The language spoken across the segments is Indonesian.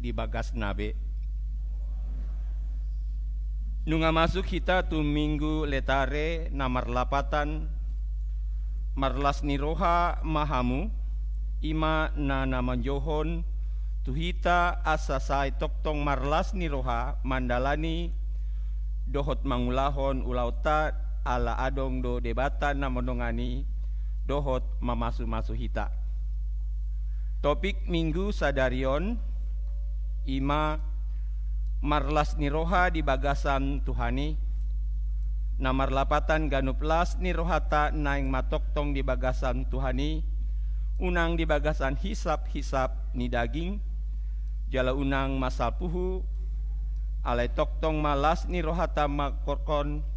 di bagas nabe. Nunga masuk kita tu minggu letare namar lapatan marlas ni roha mahamu ima na namanjohon tuhita asasai toktong marlas ni roha mandalani dohot mangulahon ulauta ala adong do debatan namonongani dohot mamasu-masu hita. Topik minggu sadarion ima marlas ni roha di bagasan Tuhani namar lapatan ganuplas ni rohata naing matoktong di bagasan Tuhani unang di bagasan hisap-hisap ni daging jala unang masal puhu alai toktong malas ni rohata makorkon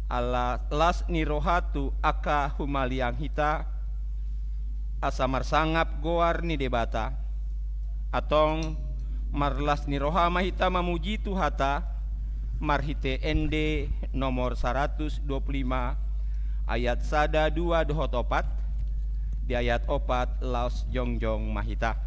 ala las ni rohatu aka humaliang hita asamar sangap goar ni debata atong marlas ni roha mahita mamuji tuhata marhite ende nomor 125 ayat sada 2 dohot opat di ayat opat laos jongjong mahita.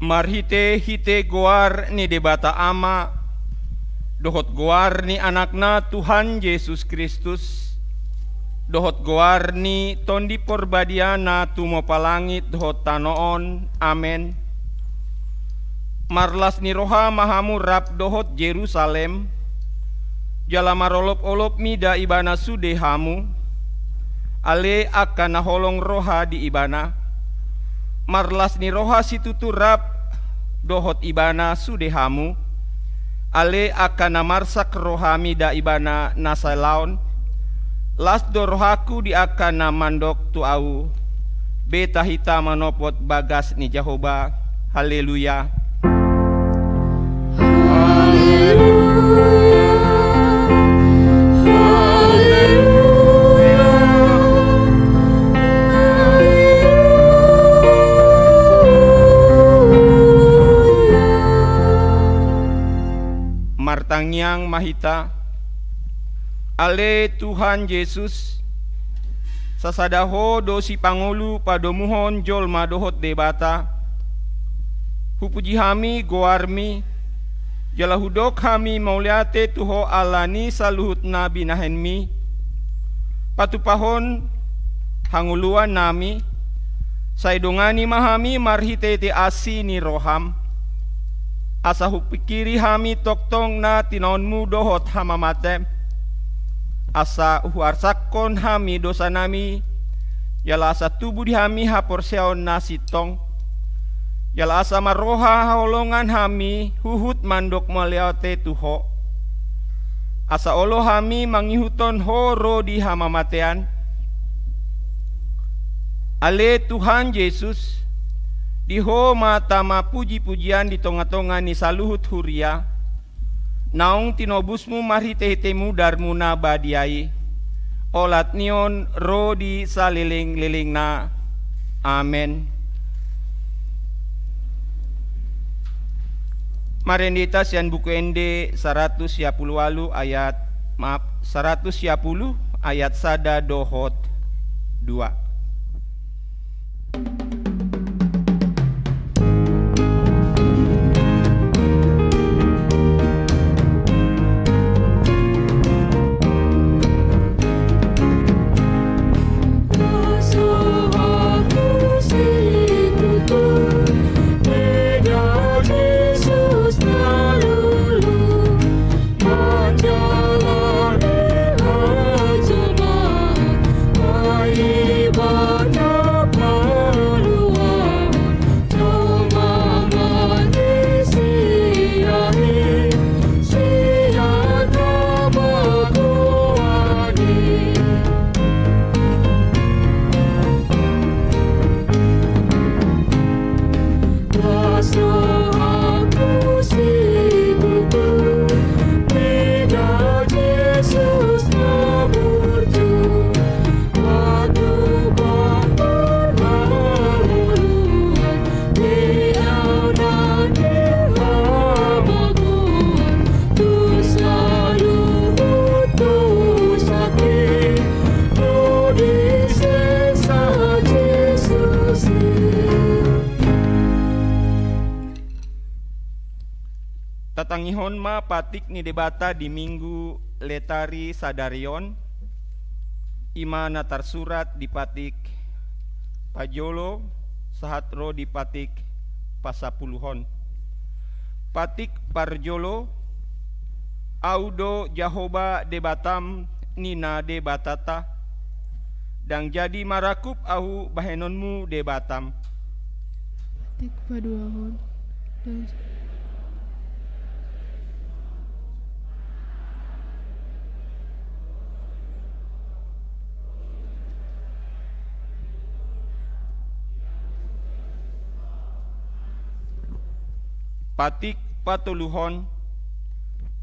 Marhite hite goar ni debata ama dohot goar ni anakna Tuhan Yesus Kristus dohot goar ni tondi porbadiana tumo palangit dohot tanoon amen. Marlas ni roha mahamu rap dohot Jerusalem jala marolop-olop mida ibana sudehamu ale akan naholong roha di ibana marlas ni roha situtu rap dohot ibana sudehamu ale akan namarsak rohami da ibana nasalaon las do rohaku di akan namandok tu au beta hita manopot bagas ni Jehovah. Haleluya. Martangyang mahita ale Tuhan Yesus sasadaho dosi pangulu padomuhon jol madohot debata hupuji hami goarmi jala hudok hami mauliate tuho alani saluhut nabi nahenmi patupahon hanguluan nami saidongani mahami marhitete asi ni roham asa hupikiri hami toktong na tinaonmu dohot hama mate, asa huarsakon hami dosa nami, yala asa tubuh di hami haporseon na sitong, yala asa maroha haolongan hami huhut mandok maliaute tuho, asa olo hami mangihuton horo di hama matean. Ale Tuhan Yesus, diho matama puji-pujian di tonga-tonga ni saluhut huria, naung tinobusmu marhite-hitemu darmuna badiai, olat nion ro di saliling-liling na. Amen. Marendita sian buku ende 110 ayat 110 ayat sada dohot 2. Tatangihon ma patik ni debata di minggu letari sadarion, ima natar surat di patik pajolo sahatro di patik pasapuluhon. Patik parjolo audo Jahoba debatam nina debatata, dan jadi marakup au bahenonmu debatam. Patik paduahon dan patik patuluhon,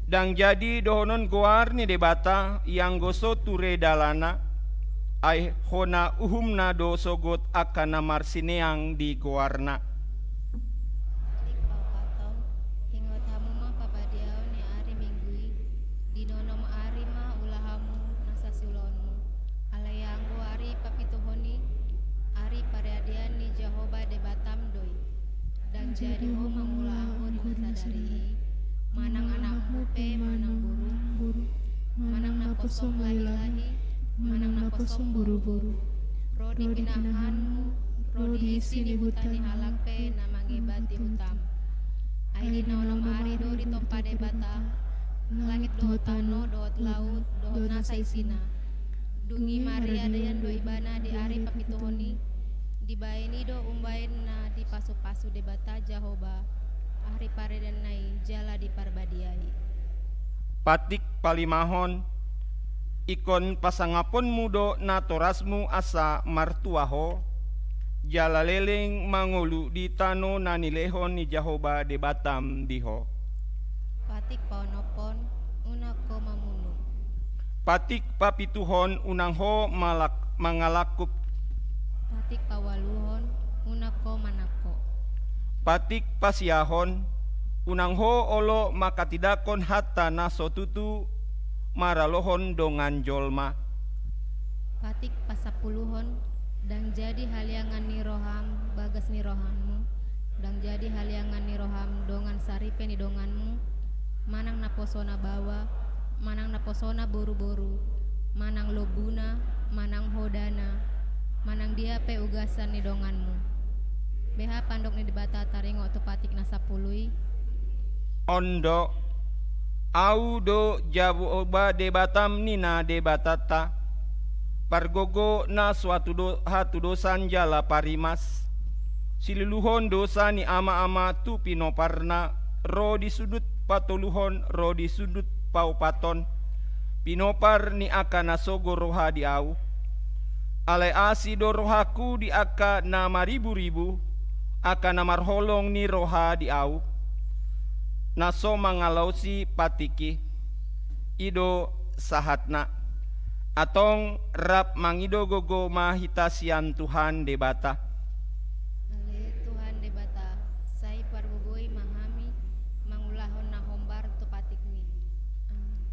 dan jadi dohonon goar ni debata yang goso ture dalana ai hona uhumna do sogot akana marsineang di goarna. Patik paupatong hingot hamu ma papadiao ni ari minggui di nonom ari ma ulahamu nasasulonmu alayanggo ari papituhoni ari pareadian ni Jahoba debatam doi dan jadi ho mangulamu nasadari manang anakmu pe manang buru manang naposong lahi-lahi manang naposong buru-buru rodi pinahanmu rodi isi di hutan halak pe namangibat di hutam airi nolong ari do di tompa debata langit dohot tano dohot laut dohot nasa isina dungi Maria dayan do ibana di ari papituhoni dibaini do umbain na di pasu-pasu debata Jahoba ahri paredan nai jala di parbadiai. Patik palimahon ikon pasangapon mudo na torasmu asa martuaho jala leleng mangulu di tano na nilehon ni Jahoba debatam diho. Patik paonopon unako mamunu. Patik papituhon unangho mangalakup. Patik pawaluhon unako manako. Patik pasiahon unangho olo makatidakon hatta na sotutu maralohon dongan jolma. Patik pasapuluhon dan jadi haliangan ni roham bagas ni rohammu dan jadi haliangan ni roham dongan saripe ni donganmu manang naposona bawa manang naposona boru-boru manang lobuna manang hodana manang dia pe ugasan ni donganmu. Beha pandok ni debata taringo tu patik nasapului ondo au do jabu oba debatam nina debatata pargogo na suatu hatu dosan jala parimas siluluhon dosa ni ama-ama tu pinoparna ro di sudut patuluhon ro di sudut paupaton pinopar ni aka nasogo roha di au ale asi do rohaku di aka na maribu-ribu aka na marholong ni roha di au naso mangalausi patiki ido sahatna atong rap mangido gogo mahitasian Tuhan debata Ale Tuhan debata, sai parbogoi mahami, mangulahon na hombar tu patikmi. Amin.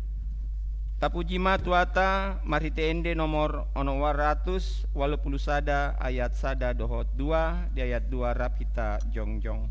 Tapujima tuata marhite ende nomor ono 181 ayat sada dohot 2 di ayat 2 rap hita jongjong.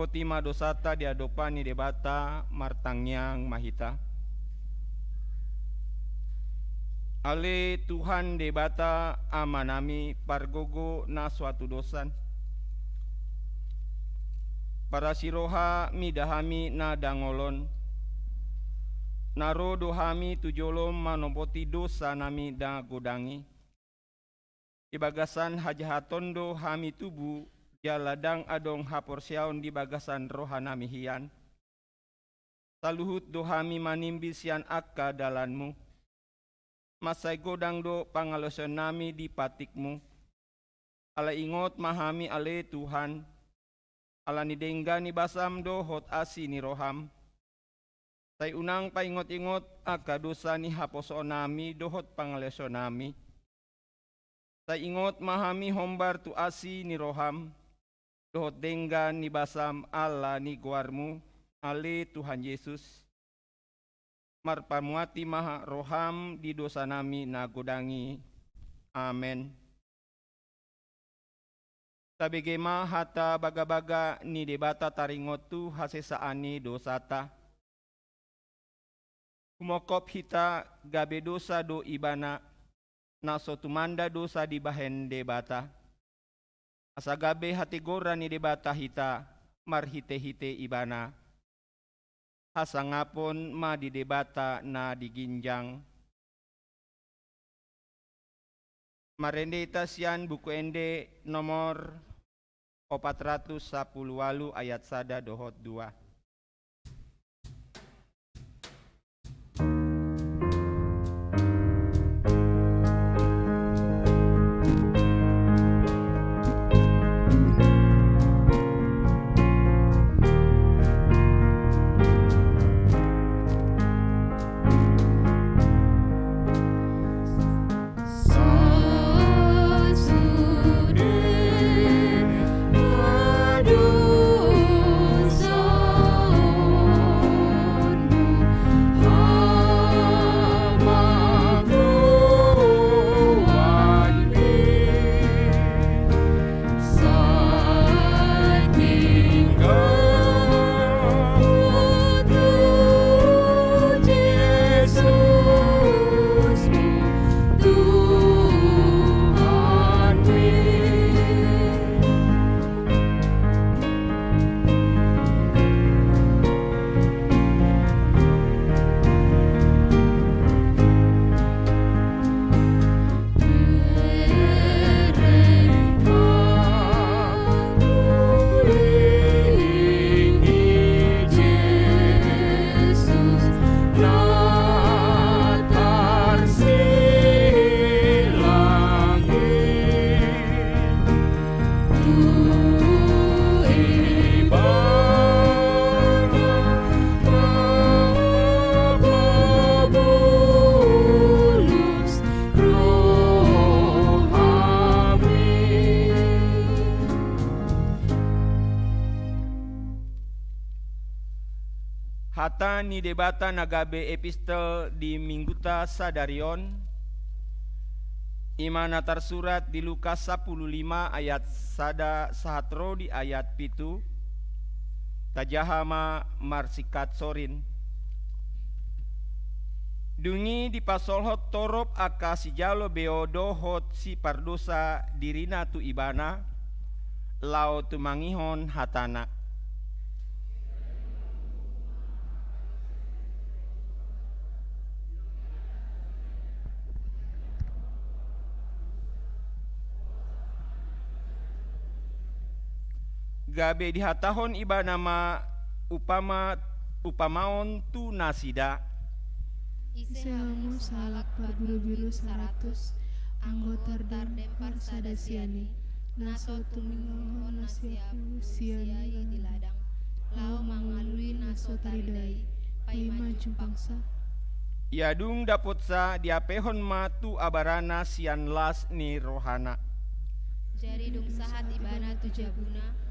Tima dosata diadopani debata martangyang mahita. Ale Tuhan debata amanami pargogo na suatu dosan. Para siroha midahami na dangolon. Naro dohami tujolom manopoti dosa nami da godangi. Ibagasan hajahatondo hami tubu jaladang adong haporsiaon di bagasan rohanami hian. Saluhut dohami manimbis yan akka dalanmu. Masay godang do pangalosan nami di patikmu. Ala ingot mahami ale Tuhan. Ala nidengga ni basam do hot asi ni roham. Say unang paingot-ingot akka dosa ni haposon nami dohot pangalosan nami. Say ingot mahami hombar tu asi ni roham. Dohot dengga ni basam ala ni guarmu, ale Tuhan Yesus. Marpamuati maha roham di dosa nami nagodangi. Amen. Tabegema hata baga-baga ni debata taringotu hasesaani dosata. Kumokop hita gabe dosa do ibana, naso tumanda dosa di bahen debata. Asagabe hatigora ni debata hita marhite-hite ibana. Hasangapon ma di debata na diginjang. Marende itasian buku ende nomor 410 ayat 1 dohot 2. Hata ni debata nagabe epistel di mingguta sadarion imana tersurat di Lukas 15 ayat sada sahatro di ayat pitu tajahama marsikat sorin dungi di pasolhot torop aka si jalo beodohot si pardosa dirina tu ibana lao tu mangihon hatana. Gabe dihatahon iba nama upamaon tu nasida Sehamu salak parbiru-biru 100 anggota dempar sadasiani naso tumingon nasiapu siani di ladang lao mangalui naso taridai pai maju bangsa Yadung dapotsa diapehon matu abarana sian las ni rohana jari dung sahat ibana tujabuna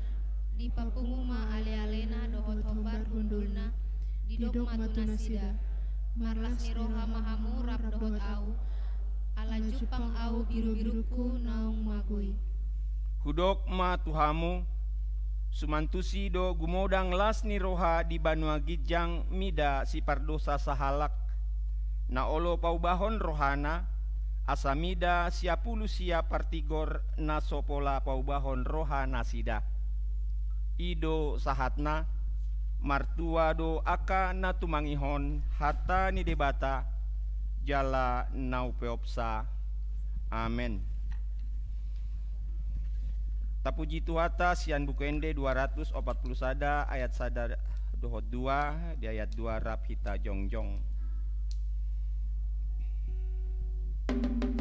di papunguma ale-alena dohot hombar hundulna di dok matu nasida marlas ni roha mahamu rap dohot au ala jupang au biru-biruku naung magui hudok ma tuhamu sumantusi do gumodang las ni roha di banua gijang mida si pardosa sahalak na olo paubahon rohana asamida siapulu sia partigor na sopola paubahon roha nasida ido sahatna martua do aka na tumangihon hata ni debata jala nau peopsa amen. Tapuji tuhata sian buku ende 241 ayat sada dohot 2 di ayat 2 rap hita jongjong. Dunia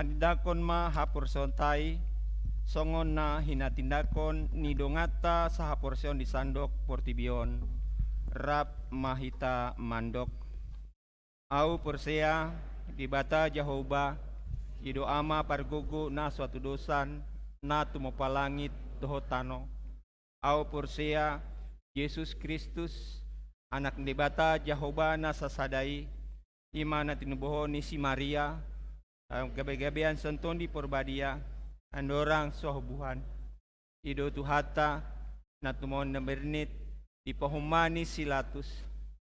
handakon ma haporsontai songon na hinatindakon ni dongata sa haporsion di sandok portibion rap mahita mandok au persea di bata Jehovah ido ama pargogo na suatu dosan na tumopalangit dohotano au persea Yesus Kristus anak ni bata Jehovah na sasadai imana tinuboho ni si Maria gabi-gabian senton di porbadia andorang sohubuhan ido tuhata na tumon na bernit di pohumani silatus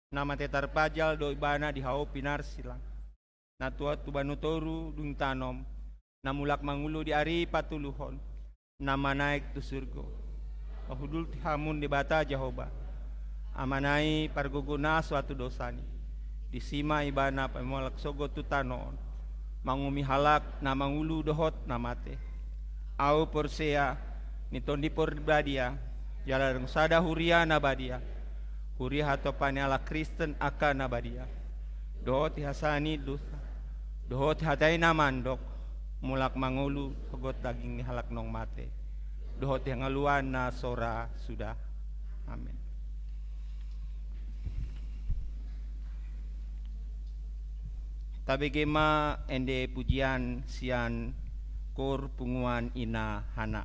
nama tetar pajal do ibana di hao pinar silang na tua tubanutoru dung tanom na mulak mangulu di ari patuluhon nama naik tu surgo pahudul tihamun di bata Jehovah amanai parguguna suatu dosani di sima ibana pemolak sogo tu tanon mangumi halak na mangulu dohot namate au porsea niton di porbadia jalareng sada huria nabadia huria hatopane ala Kristen akan nabadia dohot hasani dosa dohot hatai namandok mulak mangulu sogot daging halak nong mate dohot yang aluan na sora sudah amin. Tabegema ende pujian sian kor punguan ina hana.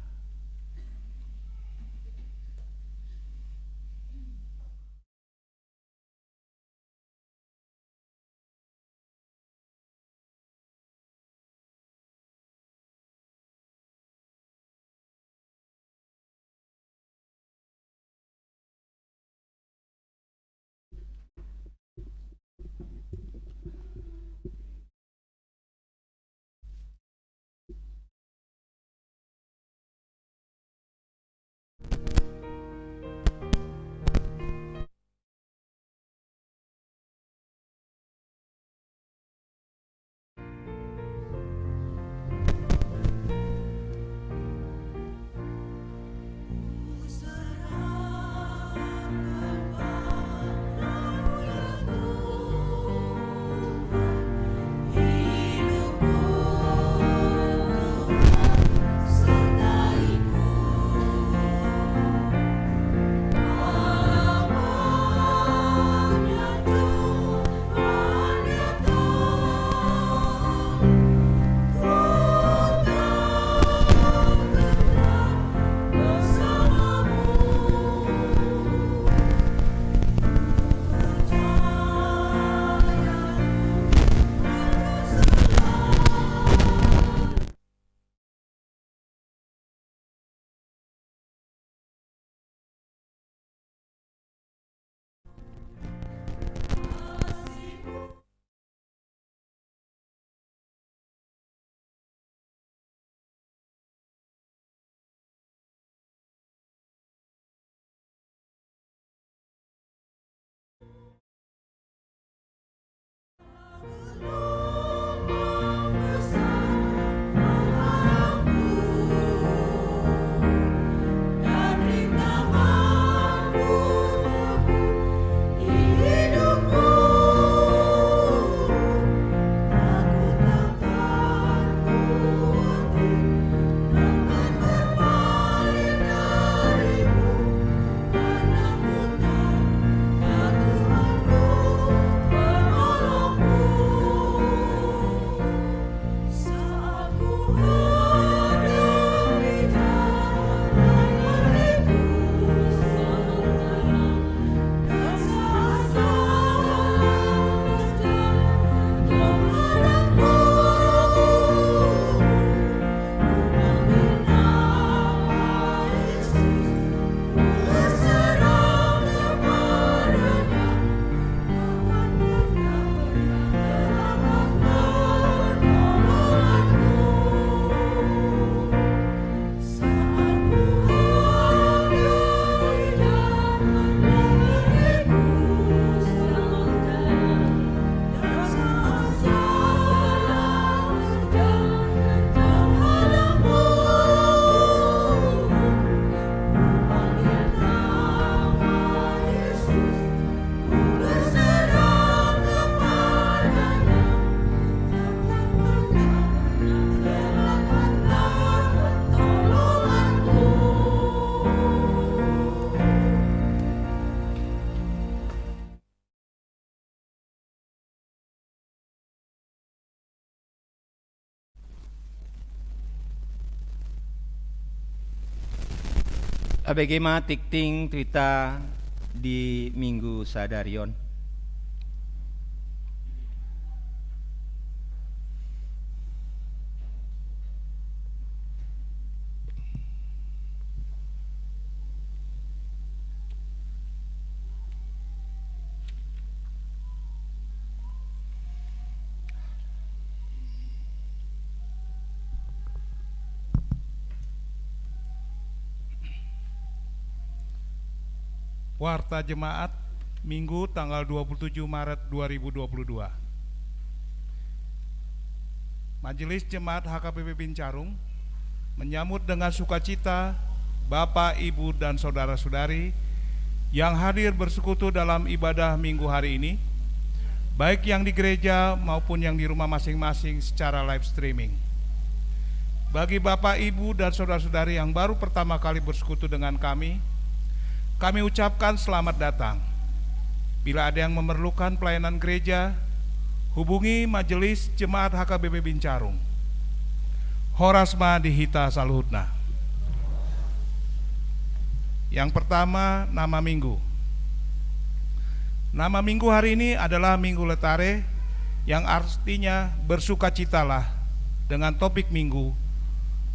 Abegema tikting cerita di Minggu Sadarion. Warta Jemaat Minggu tanggal 27 Maret 2022. Majelis Jemaat HKBP Bincarung menyambut dengan sukacita Bapak, Ibu, dan saudara-saudari yang hadir bersekutu dalam ibadah Minggu hari ini, baik yang di gereja maupun yang di rumah masing-masing secara live streaming. Bagi Bapak, Ibu, dan saudara-saudari yang baru pertama kali bersekutu dengan kami ucapkan selamat datang. Bila ada yang memerlukan pelayanan gereja, hubungi Majelis Jemaat HKBP Bincarung. Horasma dihita saluhutna. Yang pertama, nama minggu. Nama minggu hari ini adalah Minggu Letare, yang artinya bersukacitalah, dengan topik minggu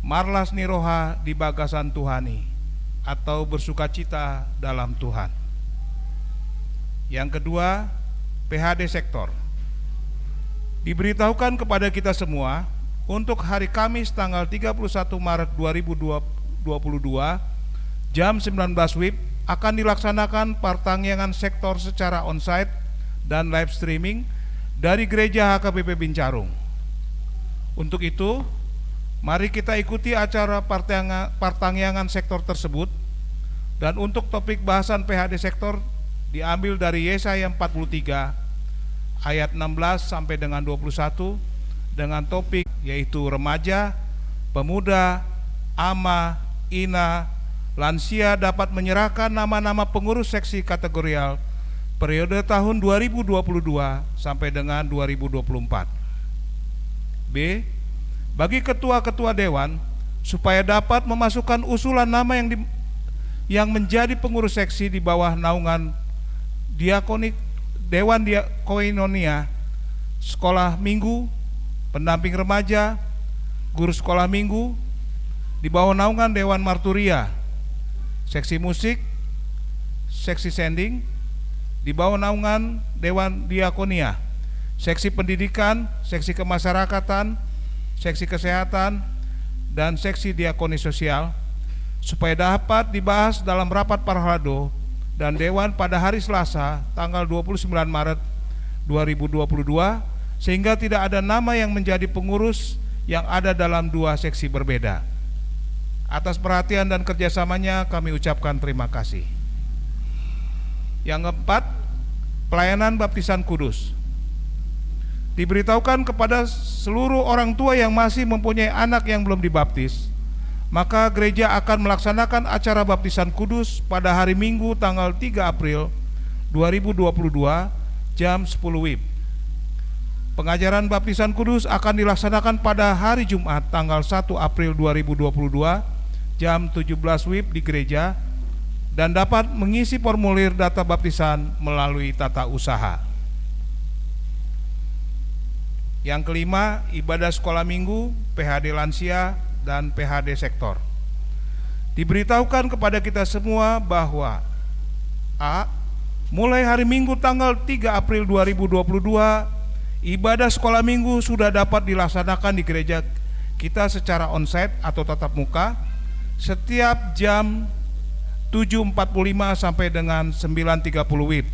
Marlas Niroha di Bagasan Tuhani, atau bersukacita dalam Tuhan. Yang kedua, PHD Sektor. Diberitahukan kepada kita semua untuk hari Kamis tanggal 31 Maret 2022 jam 19 WIB akan dilaksanakan pertangyangan sektor secara onsite dan live streaming dari Gereja HKBP Bincarung. Untuk itu, mari kita ikuti acara pertangyangan sektor tersebut, dan untuk topik bahasan PHD sektor diambil dari Yesaya 43 ayat 16 sampai dengan 21 dengan topik yaitu remaja, pemuda, ama, ina, lansia dapat menyerahkan nama-nama pengurus seksi kategorial periode tahun 2022 sampai dengan 2024. B. Bagi ketua-ketua dewan supaya dapat memasukkan usulan nama yang menjadi pengurus seksi di bawah naungan diakonik Dewan Koinonia, sekolah minggu, pendamping remaja, guru sekolah minggu, di bawah naungan Dewan Marturia, seksi musik, seksi sending, di bawah naungan Dewan Diakonia, seksi pendidikan, seksi kemasyarakatan, seksi kesehatan, dan seksi diakoni sosial, supaya dapat dibahas dalam rapat Parhalado dan Dewan pada hari Selasa tanggal 29 Maret 2022, sehingga tidak ada nama yang menjadi pengurus yang ada dalam dua seksi berbeda. Atas perhatian dan kerjasamanya kami ucapkan terima kasih. Yang keempat, pelayanan baptisan kudus. Diberitahukan kepada seluruh orang tua yang masih mempunyai anak yang belum dibaptis, maka gereja akan melaksanakan acara baptisan kudus pada hari Minggu tanggal 3 April 2022 jam 10 WIB. Pengajaran baptisan kudus akan dilaksanakan pada hari Jumat tanggal 1 April 2022 jam 17 WIB di gereja, dan dapat mengisi formulir data baptisan melalui tata usaha. Yang kelima, ibadah sekolah minggu, PHD lansia, dan PHD sektor. Diberitahukan kepada kita semua bahwa A. Mulai hari Minggu tanggal 3 April 2022, ibadah sekolah minggu sudah dapat dilaksanakan di gereja kita secara onsite atau tatap muka setiap jam 7.45 sampai dengan 9.30 WIB.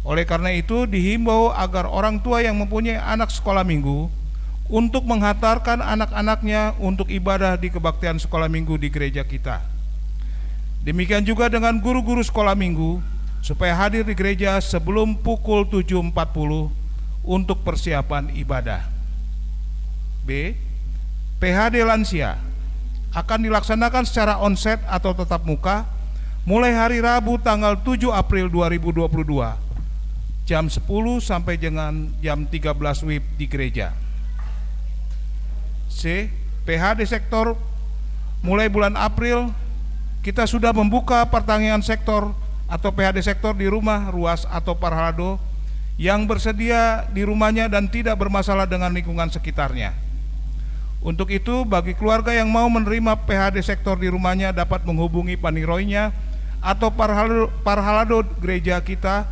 Oleh karena itu dihimbau agar orang tua yang mempunyai anak sekolah minggu untuk menghantarkan anak-anaknya untuk ibadah di kebaktian sekolah minggu di gereja kita. Demikian juga dengan guru-guru sekolah minggu supaya hadir di gereja sebelum pukul 7.40 untuk persiapan ibadah. B. PHD lansia akan dilaksanakan secara onsite atau tatap muka mulai hari Rabu tanggal 7 April 2022 jam 10 sampai dengan jam 13 WIB di gereja. C. PHD sektor mulai bulan April kita sudah membuka pertanian sektor atau PHD sektor di rumah, ruas atau parhalado yang bersedia di rumahnya dan tidak bermasalah dengan lingkungan sekitarnya. Untuk itu, bagi keluarga yang mau menerima PHD sektor di rumahnya dapat menghubungi paniroinya atau parhalado gereja kita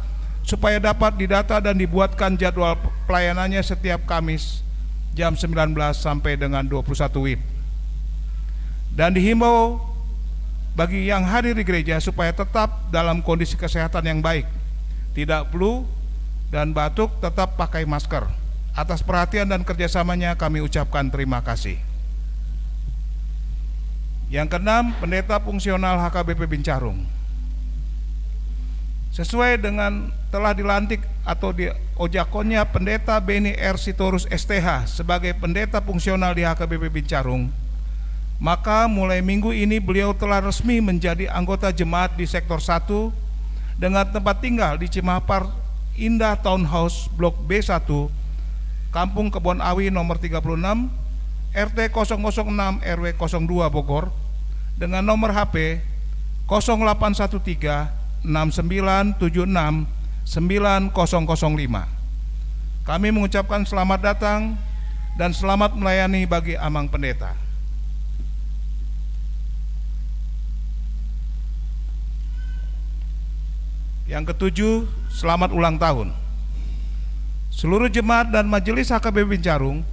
supaya dapat didata dan dibuatkan jadwal pelayanannya setiap Kamis jam 19 sampai dengan 21 WIB. Dan dihimbau bagi yang hadir di gereja supaya tetap dalam kondisi kesehatan yang baik, tidak flu dan batuk, tetap pakai masker. Atas perhatian dan kerjasamanya kami ucapkan terima kasih. Yang keenam, pendeta fungsional HKBP Bincarung. Sesuai dengan telah dilantik atau diojakonnya Pendeta Beni R. Sitorus STH sebagai pendeta fungsional di HKBP Bincarung, maka mulai minggu ini beliau telah resmi menjadi anggota jemaat di sektor 1 dengan tempat tinggal di Cimahpar Indah Townhouse Blok B1, Kampung Kebon Awi nomor 36, RT 006 RW 02 Bogor, dengan nomor HP 0813 6976 9005. Kami mengucapkan selamat datang dan selamat melayani bagi Amang Pendeta. Yang ketujuh, selamat ulang tahun. Seluruh jemaat dan majelis HKBP Bincarung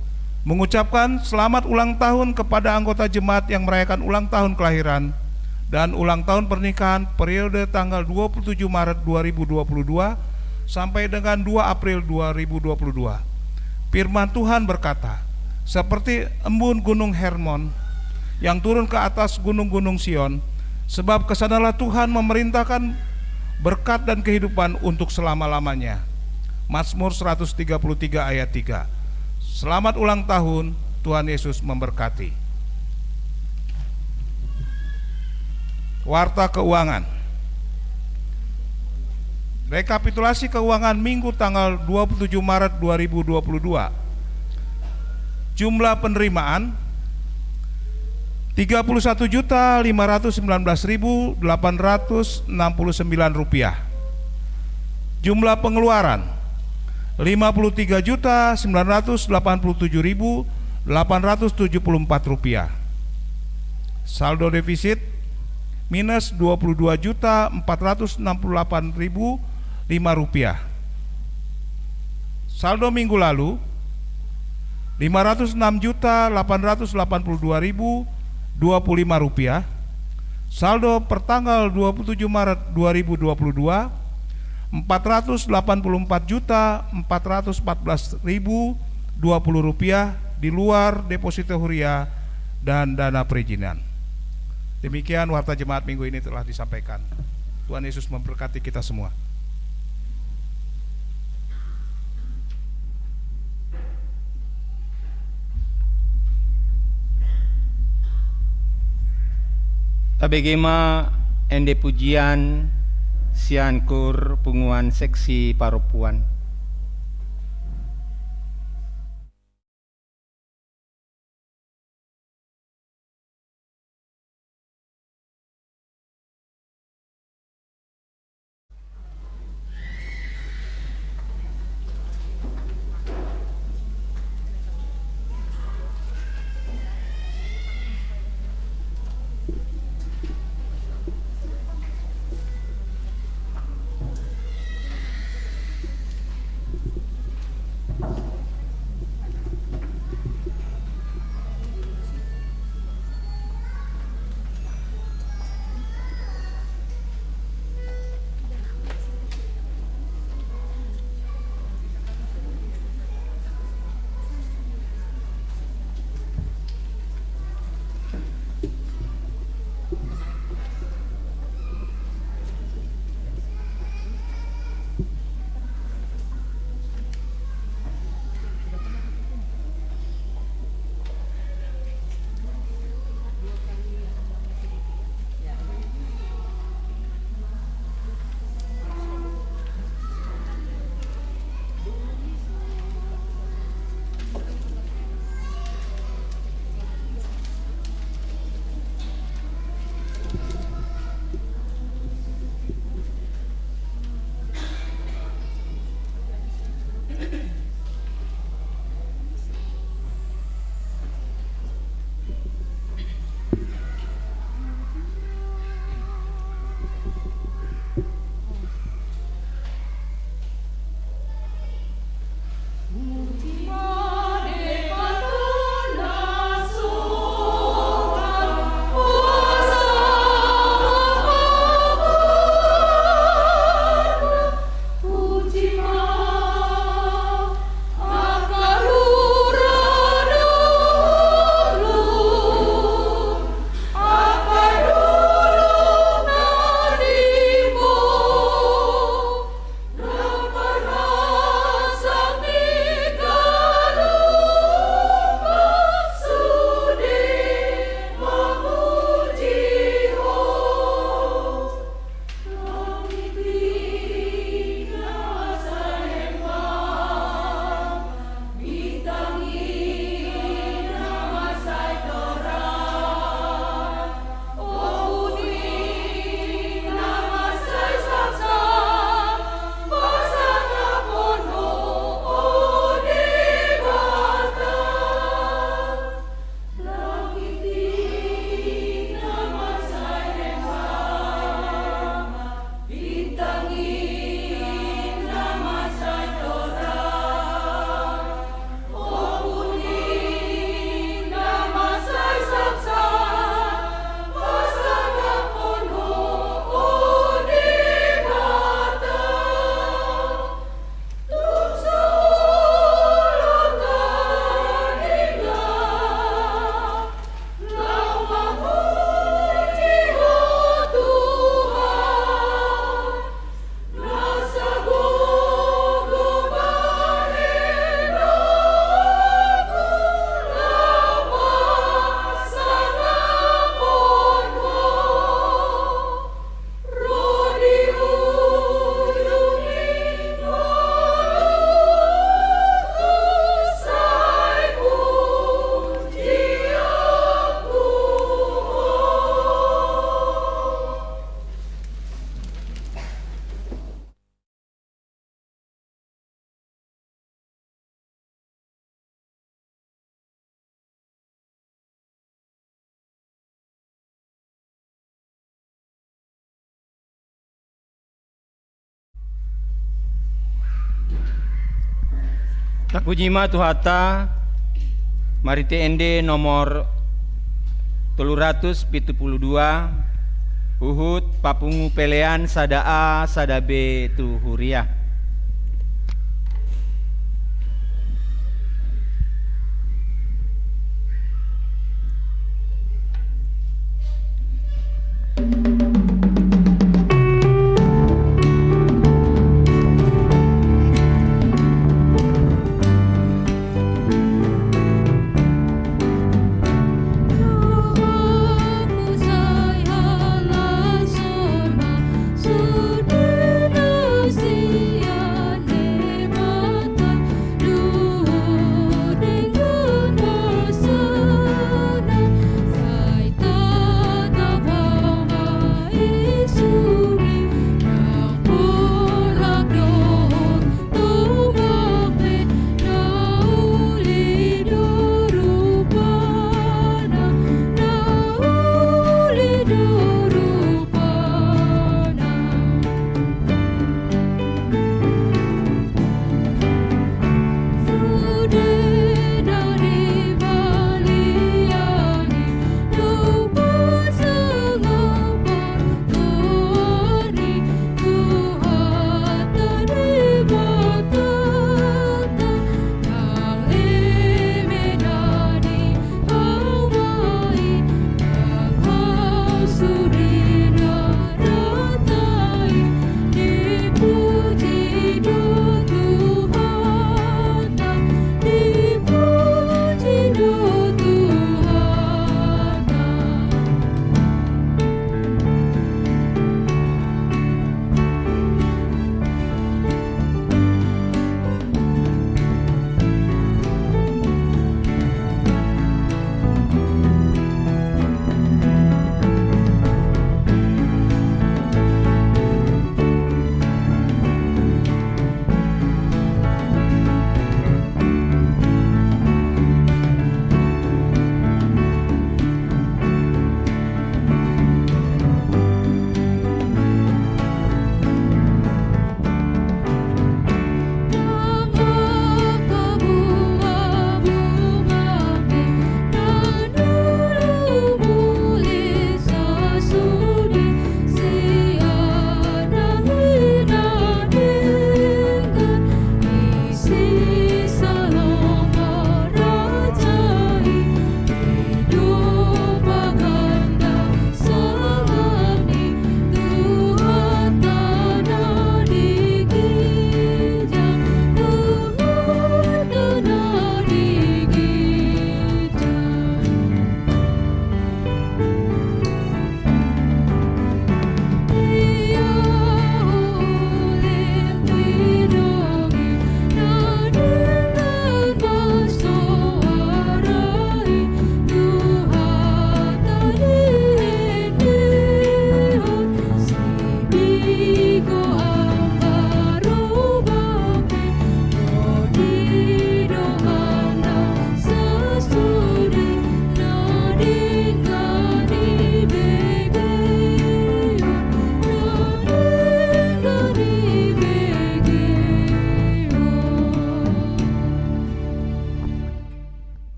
mengucapkan selamat ulang tahun kepada anggota jemaat yang merayakan ulang tahun kelahiran dan ulang tahun pernikahan periode tanggal 27 Maret 2022 sampai dengan 2 April 2022. Firman Tuhan berkata, seperti embun gunung Hermon yang turun ke atas gunung-gunung Sion, sebab kesanalah Tuhan memerintahkan berkat dan kehidupan untuk selama-lamanya. Mazmur 133 ayat 3. Selamat ulang tahun, Tuhan Yesus memberkati. Warta keuangan. Rekapitulasi keuangan Minggu tanggal 27 Maret 2022. Jumlah penerimaan 31.519.869 rupiah. Jumlah pengeluaran 53.987.874 rupiah. Saldo defisit minus 22.468.005 rupiah. Saldo minggu lalu 506.882.025 rupiah. Saldo pertanggal 27 Maret 2022 484.414.020 rupiah di luar deposito huria dan dana perizinan. Demikian warta jemaat minggu ini telah disampaikan. Tuhan Yesus memberkati kita semua. Tabegema ende pujian siankur punguan seksi paropuan. Takujima tuhata mari TND nomor 372 Uhud Papungu Pelean Sada A Sada B tu Huriah.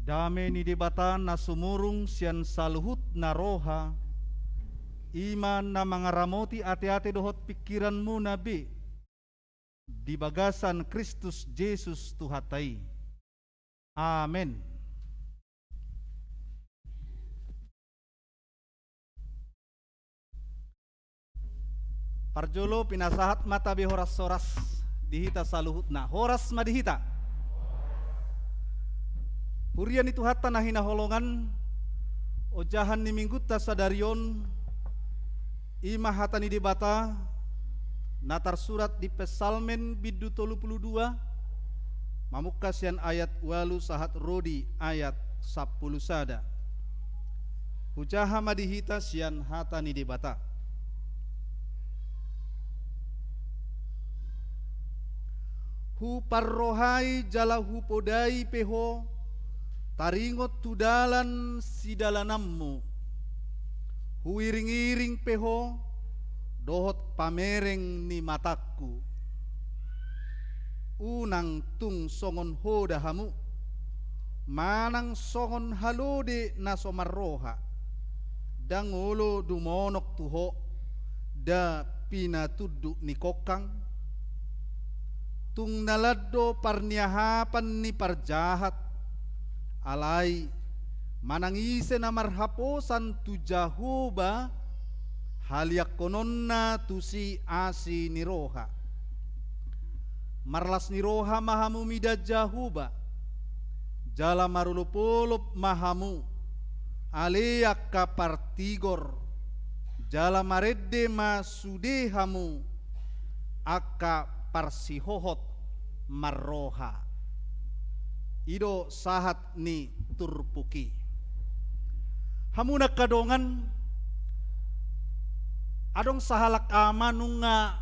Dame ni debata na sumurung sian saluhut na roha, iman na mga ramoti ate-ate dohot pikiranmu nabi, di bagasan Kristus Jesus tuhatai. Amen. Parjolo pinasahat mata be horas-horas dihita saluhut na horas madihita. Hurian itu hatta na hinaholongan ojahan ni minggutta sadarion ima hata ni debata natar surat di Pesalmen bidu 32 mamukasian ayat walu sahat rodi ayat 10 sada. Hujaha madihita sian hata ni debata. Hu parrohai jala hu podai peho taringot tudalan sidalanammu. Hu iring-iring peho dohot pamereng ni mataku. unang tung songon hoda hamu manang songon halode na somarroha dangulo dumonok tuho da pinatuddu ni kokang tung naladdo parniahapan ni parjahat alai manangise na marhaposan tu Jahoba haliak kononna tu si asi ni roha marlas ni roha mahamu mida Jahoba jala marulupulup mahamu aleak kapartigor jala maredde masudehamu akka parsihohot marroha ido sahat ni turpuki hamuna kadongan adong sahalak ama nunga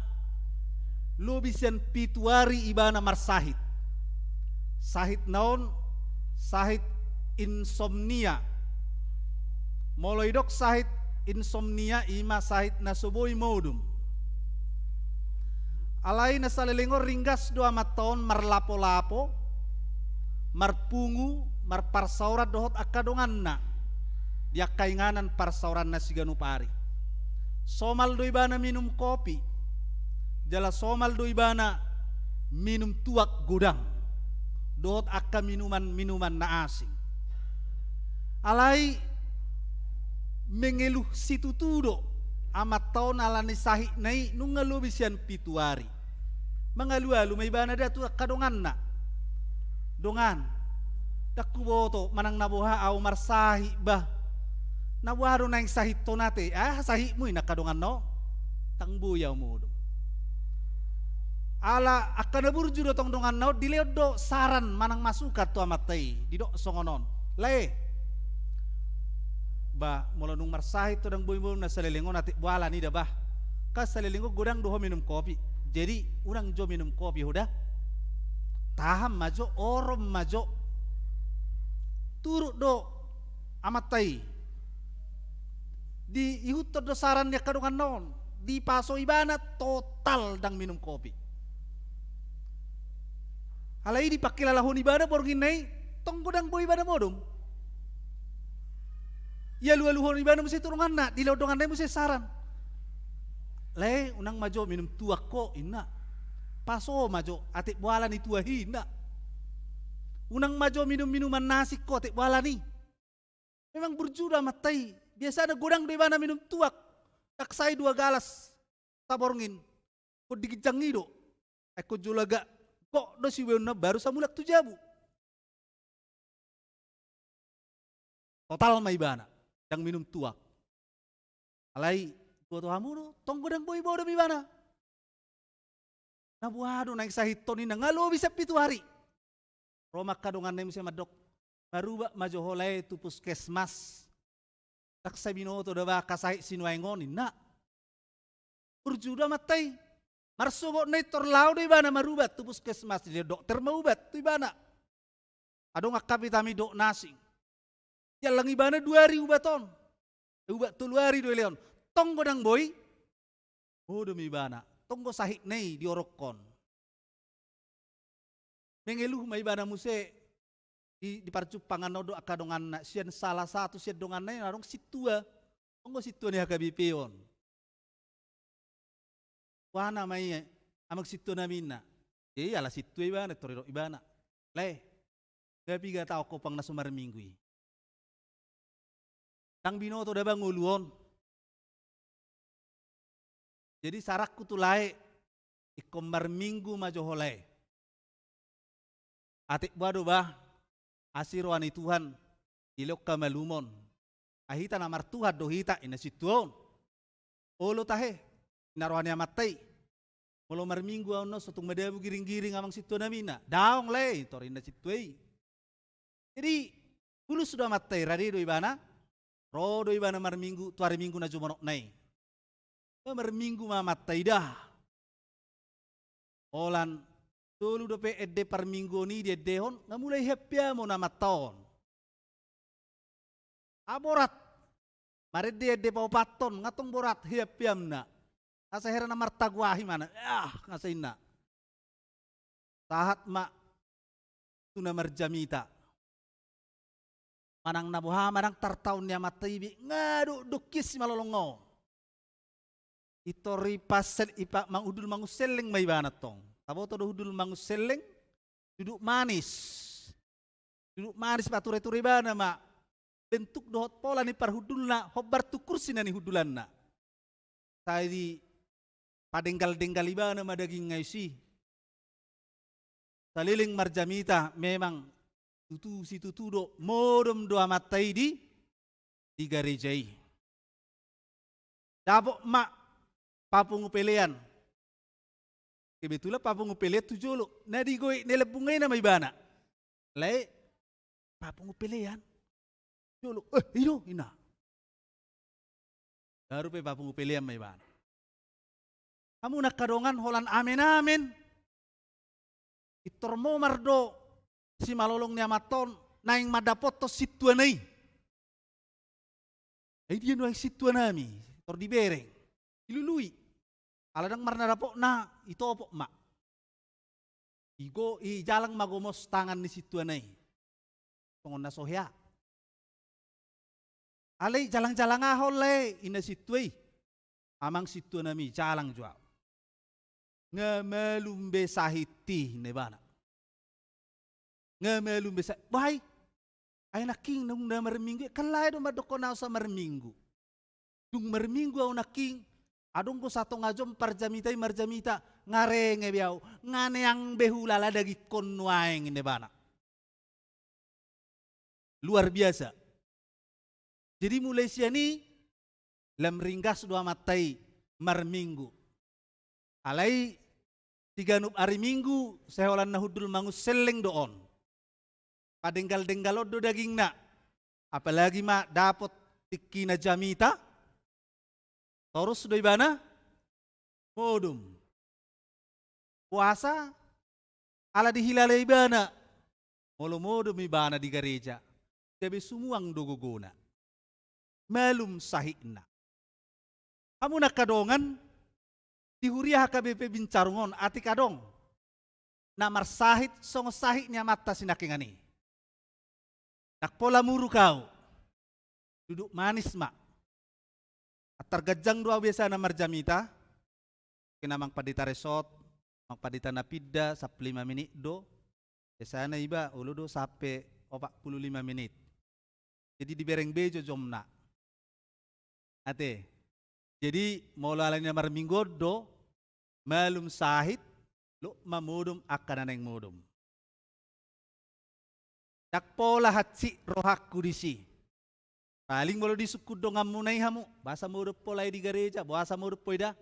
lubisian pituari ibana marsahit sahit naon sahit insomnia moloidok sahit insomnia ima sahit nasuboy modum alai na salilingor ringgas 2 tahun marlapo-lapo marpungu marparsaurat dohot akadongan na dia kainganan parsauran na siganupari somal do ibana minum kopi jala somal do ibana minum tuak gudang dohot akka minuman na asing alai mengeluh situ tudo amat taon alani sahih nai nungalu bisian pituari mangalu-alu may ibana da tu kadongan na dongan dakuboto manang nabuha au marsahi bah nabuha ro nang sahit to nate sahih mo nakadongan no tangbuyaw mo do ala akan burju do tong dongan no diledo saran manang masukat to amatay dido songonon le ba mula nung marsahit to dang boy na salilingo nati buala ni da bah ka salilingo godang doho minum kopi jadi urang jo minum kopi huda taham majo orom majo turut do amatay di ihut do saran ya kadungan non di paso ibana total dang minum kopi alai di pakilalahon ibana borgin nai tong godang boy ibana modum ya lu-luhon ibana mesti turungan na di lodongan nai mesti saran le unang majo minum tuak ko inna paso majo atik buala ni tua hina unang majo minuman nasi ko atik buala ni memang berjuda matai biasa ada godang di mana minum tuak taksai 2 galas taborngin ko digijangi do aku julaga kok do si weuna baru samulak tu jabu total maibana yang minum tuak alai tua tu hamu do tong godang boy bodo ibana nabuado naik sahito ni ngalo bisa 7 hari Roma kadongan na siya madok maruba majo holay tu puskesmas tak sabinoto da ba kasahit sinuaingon na urjuda matay marsugo na itorlaw do ibana marubat tu puskesmas dia dokter maubat tu ibana adong akapitami dok nasing ya lang ibana 2 hari ubaton ubat 3 hari do leon tong godang boy bodo mi ibana tonggo sahik nei diorokon mengeluh may ibana muse di parcupangan no do akadongan na siyan salah satu siyan dongan na narong situa tonggo situa ni hakabipeon wana may amag situa namin na ala situa ibana toriro ibana le gabi ga tao ko pang nasumarminggoy tang binoto da bang uluon jadi sarakku tu lae ikombar minggu majo holai atik bado bah asirwani Tuhan ilok kamalumon ahita namar Tuhan dohita ina situon olo tahe narwani amatay molo mar minggu ano sotung madabu giring-giring amang situ namina daong le torin na situay jadi bulu sudah matay radi do ibana rodo ibana mar minggu tu hari minggu na jumonok nai mar minggu mamatay dah olan tulu do pe edde par minggu ni dia dehon ngamulai hepya mo na maton aborat maredde edde paupaton ngatong borat hepyam na asa hera na martagwahi mana ngasain na sahat mak tuna marjamita. Manang nabuha manang tartaun niya mataybi ngadu dukis malolongo. Itori pasel ipa mangudul manguseleng may banat tong. Tabo to hudul manguseleng duduk manis. Duduk manis pature-ture bana mak. Bentuk dohot pola ni parhudulna hobar tu kursi na ni hudulanna. Tadi padenggal-denggal ibana madaging ngaisi. Saliling marjamita memang tutu si tutudo modom doa matai di garejai. Dapok mak papungu pelean. Kebetulan papungu pelean tu jolo. Na di goy nelebungay na may bana. Lai papungu pelean. Jolo. Ino ina. Baru pe papungu pelean may bana. Kamu nak kadongan holan amen. Itormo mardo si malolong ni amaton naing madapot to situanay. Ay diyan ang situanami. Tor di bereng. Ilului. Aladang marnarapok na ito po mak. Igo jalang magumos tangan ni situanay. Tungon na sohya. Alay jalang-jalang ahol le ina situay. Amang situanami jalang jua. Ngamalumbe sahiti nebana. Ngamalumbe sahiti. Bahay. Ay naking nung na marminggu. Kalay do madoko na sa marminggu. Dung marminggu ako naking. Adong ko sa to nga jom parjamita marjamita. Ngare ngebiyaw. Ngane ang behulala dagi konwaeng nebana. Luar biasa. Jadi mulai siya ni. Lamringgas dua matai marminggu. Alay 3 hari minggu seholan na hudul mangus seleng doon. Padenggal-denggalod do daging na. Apalagi mak dapot tiki na jamita. Terus do ibana modum. Puasa ala dihilala ibana. Molo modum ibana di gereja. Gabi sumuang dogogona. Malum sahikna. Kamu nak kadongan dihuriah KBP Bincarungon ati kadong namar sahit song sahitnya mata sinakingani. Nak pola muru kau duduk manis mak. Atar gajang dua biasa namar jamita. Kinamang padita resort, mang padita napida 5 menit do. Biasanya iba ulu do sampai 45 menit. Jadi dibereng bejo jomna. Ate. Jadi maulalanya marminggo do malum sahit lo mamudum akan aneng mudum. Dak pola hatsi rohak kudisi. Paling bolo disukud do ngamunay hamu. Bahasa mudup polay di gereja, bahasa mudup poida.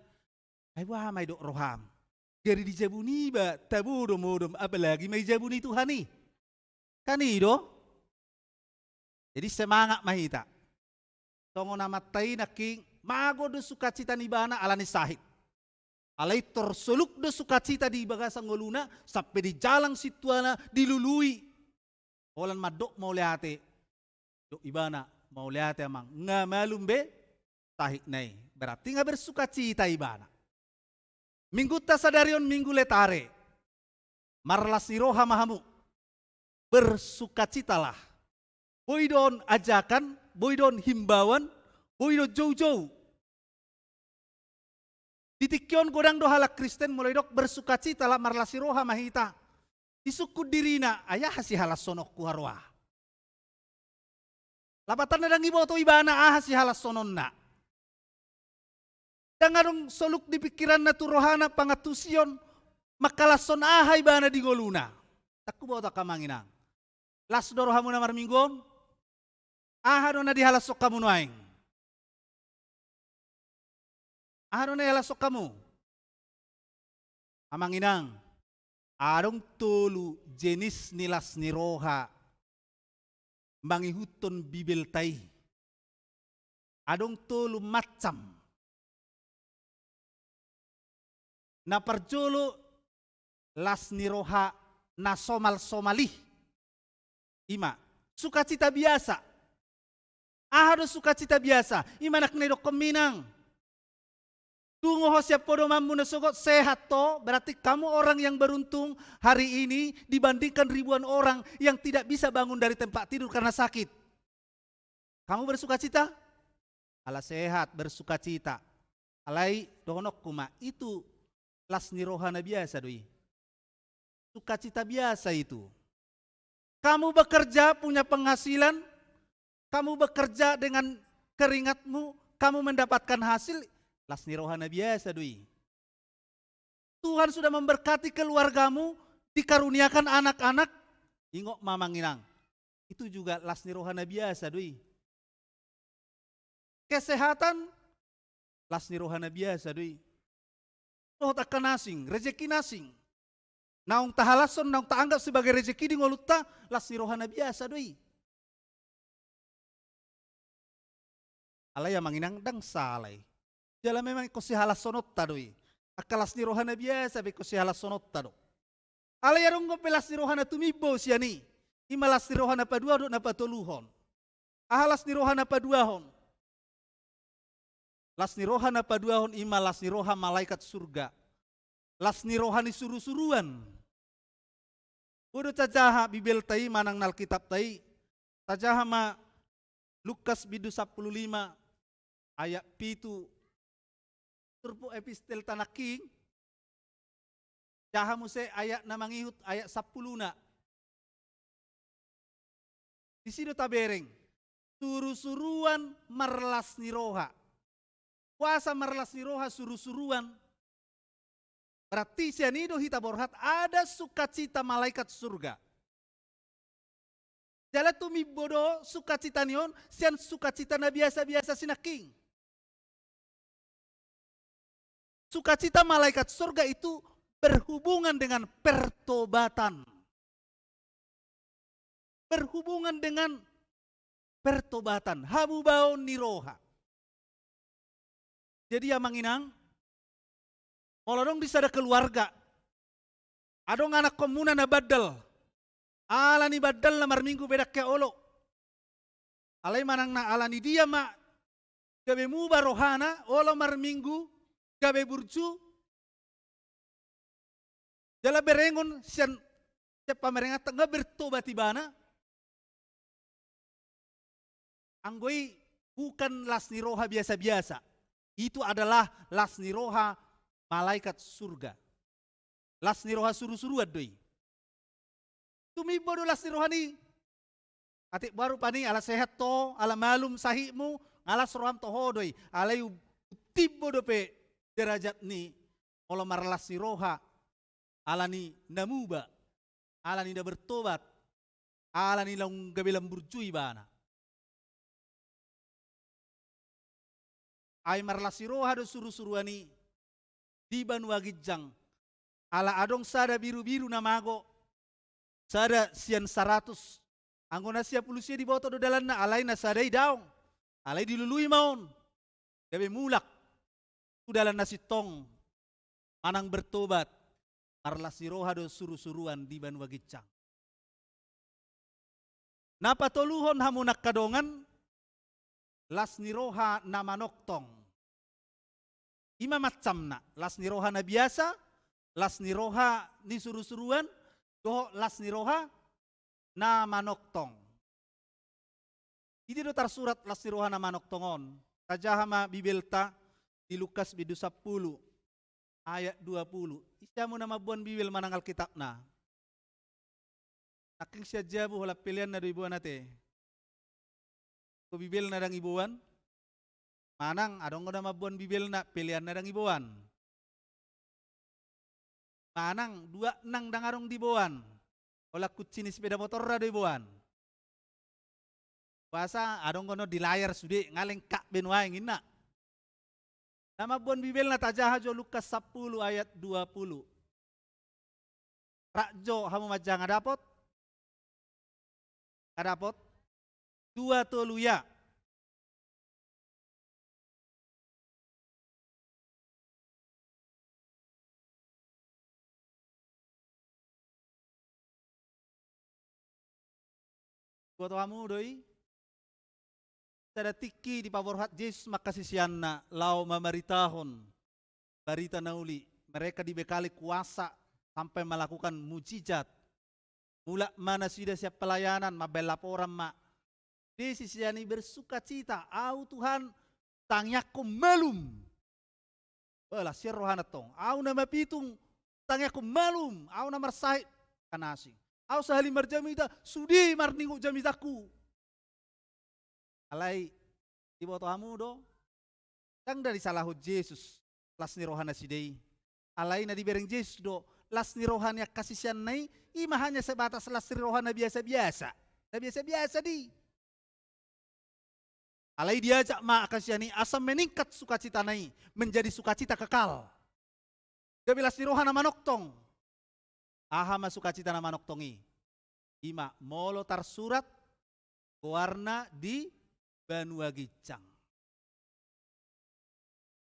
Ay wah may do roham. Gari di jabuni ba tabu do mudum apalagi may jabuni Tuhani. Kanido. Jadi semangat mahita. Tongo namatay naking mago do sukacita ni bana ala ni sahit. Alay torsuluk do sukacita di bagasang ngoluna sampai di jalang situana dilului. Olan madok mau liate. Do ibana mau liate amang ngamalumbe sahit nai. Berarti nga bersukacita ibana. Minggu ta sadarion minggu letare. Marlas iroha mahamu. Bersukacitalah. Boydon ajakan, boydon himbauan, boydon jauh-jauh. Ditikyon godang do halak Kristen mulai dok bersukacita lah marlasi roha mahita. Isukud dirina ayah hasi halas sonok kuharwa. Lapatan na dang ibo to ibana hasi halas sonon na. Dangarong soluk di pikiran na turohana pangatusion makalason ahay bana di goluna. Takku bawa tak kamanginang. Las dorohamu na marminggon. Ahano na di halas sok kamu nuaing. Ano na yalasok kamu? Amang inang, arong tulu jenis nilas ni roha, mangihuton bibel tay. Adong tulu macam. Na parjolo las ni roha na somal-somalih. Ima, sukacita biasa. Ahado sukacita biasa. Ima nak nedok keminang. Tungo ho siap podo mammu nasogot sehat to, berarti kamu orang yang beruntung hari ini dibandingkan ribuan orang yang tidak bisa bangun dari tempat tidur karena sakit. Kamu bersuka cita? Ala sehat, bersuka cita. Alai dohonok kuma, itu lasni rohana biasa doi. Sukacita biasa itu. Kamu bekerja punya penghasilan, kamu bekerja dengan keringatmu, kamu mendapatkan hasil, lasni rohana biasa doi. Tuhan sudah memberkati keluargamu, dikaruniakan anak-anak, ingok mamanginang. Itu juga lasni rohana biasa doi. Kesehatan, lasni rohana biasa doi. Oh takkan nasing, rezeki nasing. Naung tahalason, naung taanggap sebagai rezeki di ngoluta, lasni rohana biasa doi. Alay yang manginang dang salay. Jala memang ko si halas sonot tadoi. Akalas ni rohana biasa be ko si halas sonot tado. Ala yarong ko pelas ni rohana tumibo siya ni. Imalas ni rohana padua do na patuluhon. Ahalas ni rohana paduahon. Las ni rohana paduahon imalas ni roha malaikat surga. Las ni rohani suru-suruan. Udo cacaha bibel tai manang nal kitab tai. Cacaha ma Lukas bidu 15 ayat pitu. Turpo epistel tanaking jahamu se ayat na mangihut ayat 10 na. Di situ tabereng suru-suruan marlas ni roha. Kuasa marlas ni roha suru-suruan. Berarti sianido hita borhat ada sukacita malaikat surga. Jala tumi bodo sukacita nion sian sukacita na biasa-biasa sinaking. Sukacita malaikat surga itu berhubungan dengan pertobatan. Berhubungan dengan pertobatan. Habubau niroha. Jadi ya manginang, molodong di sada keluarga. Adong anak komuna na badal. Ala ni badal na marminggu bedak ke olo. Alay manang na ala ni dia ma. Gabe muba rohana, olo marminggu. Gabe burju, jala berengon sian pamerengat nga bertobat ibana. Anggoi bukan lasni roha biasa-biasa. Itu adalah lasni roha malaikat surga. Lasni roha suru-suruan doi. Tumibo do lasni roha ni. Atik baru pani ala sehat to, ala malum sahihmu, ala seroham to hodoi, ala yu tibo do pe. Derajat ni kalau marlas ni roha ala ni namuba ala ni da bertobat ala ni lang gabilang burjui bana ay marlas ni roha do suru-suruani di banua gijang ala adong sada biru-biru namago sada sian 100 anggona siap pulusia di boto do dalan na alay na sadai daong alay dilului maun gabe mulak dalam nasi tong manang bertobat marlas ni roha do suru-suruan di banua gicang. Napa toluhon hamunak kadongan las ni roha na manoktong. Ima macam na las ni roha na biasa, las ni roha ni suru-suruan, doho las ni roha na manoktong. Ini do tarsurat las ni roha na manoktongon. Tajahama bibelta di Lukas bidu 10 ayat 20. Isya mo na mabuan bibil manang alkitab na. Aking siya jabu hala pilihan na do ibuan nate. Ko bibil na dang ibuan. Manang adong ko na mabuan bibil na pilihan na dang ibuan. Manang dua nang dangarong dibuan. Ola kutsini sepeda motor na do ibuan. Basa adong ko no di layar sudi ngaleng kak benwaing ina. Nama buan bibel na tajaha jo Lukas 10 ayat 20. Rakjo hamu majang adapot? Adapot? 2 toluya. Buat kamu doi. Tada tiki di paborhat Yesus makasisian na lau mamaritahon Barita nauli, mereka dibekali kuasa sampai melakukan mujizat. Mula mana sudah siap pelayanan, mabel laporan mak. Di sisi ini bersuka cita, au Tuhan tangyaku malum. Bala si rohana tong, au nama pitung tangyaku malum, au nama sahid kanasi. Au sahali marjamita, sudi marningu jamitaku. Alai ibu tohamu do, tang dari salahu Yesus. Las ni rohana sidei. Alai na dibereng Yesus do. Las ni rohana kasisian nai. Ima hanya sebatas las ni rohana biasa-biasa. Na biasa-biasa di. Alai diajak ma kasisiani asam meningkat sukacita nai. Menjadi sukacita kekal. Gabi las ni rohana manoktong. Aha ma sukacita na manoktongi. Ima molo tarsurat. Warna di Banua Gicang.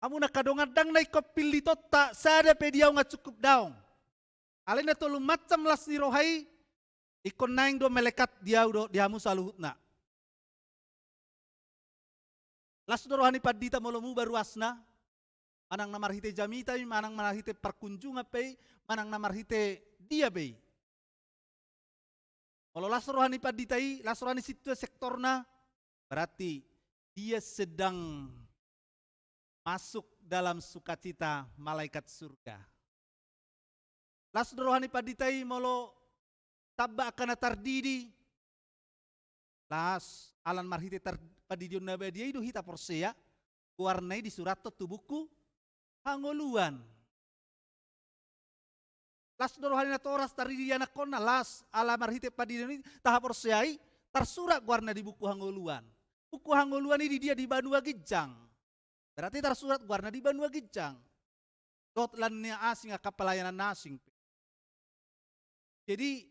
Amu nakadongadang na ikopil dito tak sada pediaw nga cukup daong. Alin na tolong macam las ni rohai ikon naing do melekat diaw do dihamu saluhut na. Las do rohani padita molomu baru asna. Manang namarhite jamita, manang namarhite perkunjungan pei, manang namarhite dia pei. Kalau las rohani paditai, las rohani situ sektorna, berarti dia sedang masuk dalam sukacita malaikat surga. Las rohani paditai molo tabba kana tardidi. Las alan marhite padidion nabe dia itu hita porsea. Warnai di surat tubuhku hangoluan. Las rohani natoras tardidi anak kona las ala marhite padidion tahap porseai tersurat warna di buku hangoluan. Buku hangoluan ini dia di Banua Gijang. Berarti tersurat warna di Banua Gijang. Dotlannya asing ke pelayanan asing. Jadi,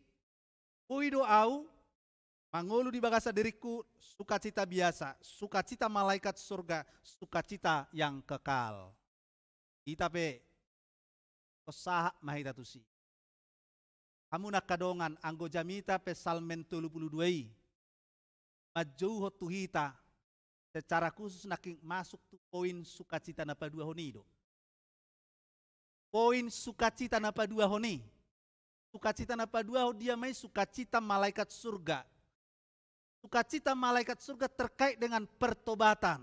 pui doau, mangolu di bagasa diriku, sukacita biasa, sukacita malaikat surga, sukacita yang kekal. Kita pe, kosaha mahita tusi. Kamu nak kadongan, anggo jamita pe salmen 32. Majuh tuhita, secara khusus naking masuk tu poin sukacita na padua honi do. Poin sukacita na padua honi. Sukacita na padua dia mai sukacita malaikat surga. Sukacita malaikat surga terkait dengan pertobatan.